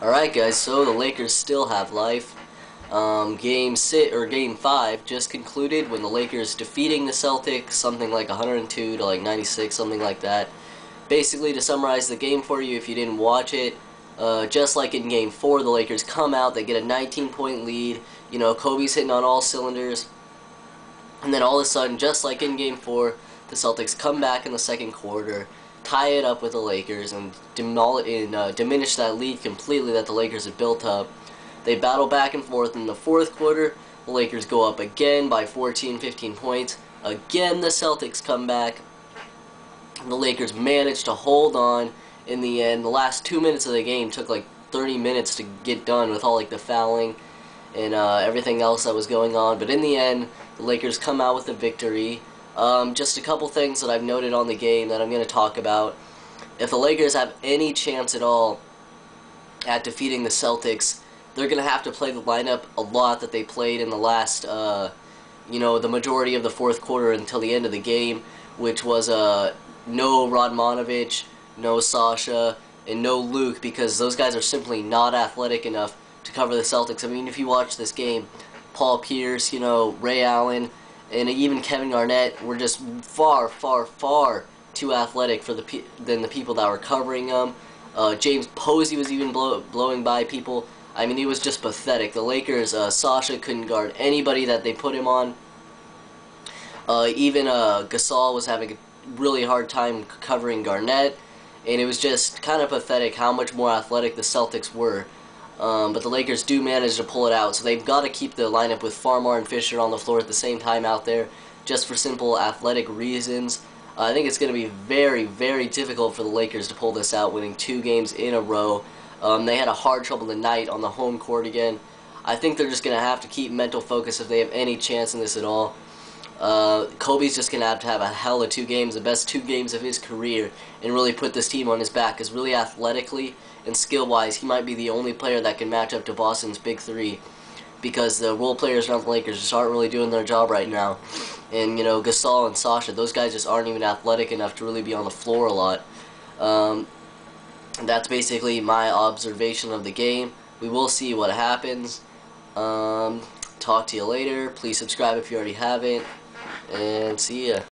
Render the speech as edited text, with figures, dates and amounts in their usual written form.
Alright guys, so the Lakers still have life. Game 5 just concluded when the Lakers defeating the Celtics, something like 102 to like 96, something like that. Basically, to summarize the game for you if you didn't watch it, just like in Game 4, the Lakers come out, they get a 19-point lead, you know, Kobe's hitting on all cylinders, and then all of a sudden, just like in Game 4, the Celtics come back in the second quarter, tie it up with the Lakers, and diminish that lead completely that the Lakers had built up. They battle back and forth in the fourth quarter. The Lakers go up again by 14, 15 points. Again, the Celtics come back. The Lakers managed to hold on in the end. The last 2 minutes of the game took like 30 minutes to get done with all like the fouling and everything else that was going on. But in the end, the Lakers come out with a victory. Just a couple things that I've noted on the game that I'm going to talk about. If the Lakers have any chance at all at defeating the Celtics, they're going to have to play the lineup a lot that they played in the last, the majority of the fourth quarter until the end of the game, which was no Radmanovic, no Sasha, and no Luke, because those guys are simply not athletic enough to cover the Celtics. I mean, if you watch this game, Paul Pierce, Ray Allen, and even Kevin Garnett were just far, far, far too athletic than the people that were covering them. James Posey was even blowing by people. I mean, it was just pathetic. The Lakers, Sasha couldn't guard anybody that they put him on. Even Gasol was having a really hard time covering Garnett, and it was just kind of pathetic how much more athletic the Celtics were. But the Lakers do manage to pull it out, so they've got to keep the lineup with Farmar and Fisher on the floor at the same time out there, just for simple athletic reasons. I think it's going to be very, very difficult for the Lakers to pull this out, winning 2 games in a row. They had a hard trouble tonight on the home court again. I think they're just going to have to keep mental focus if they have any chance in this at all. Kobe's just going to have a hell of 2 games, the best 2 games of his career, and really put this team on his back, because really athletically and skill-wise, he might be the only player that can match up to Boston's big 3, because the role players around the Lakers just aren't really doing their job right now. And, Gasol and Sasha, those guys just aren't even athletic enough to really be on the floor a lot. That's basically my observation of the game. We will see what happens. Talk to you later. Please subscribe if you already haven't. And see ya.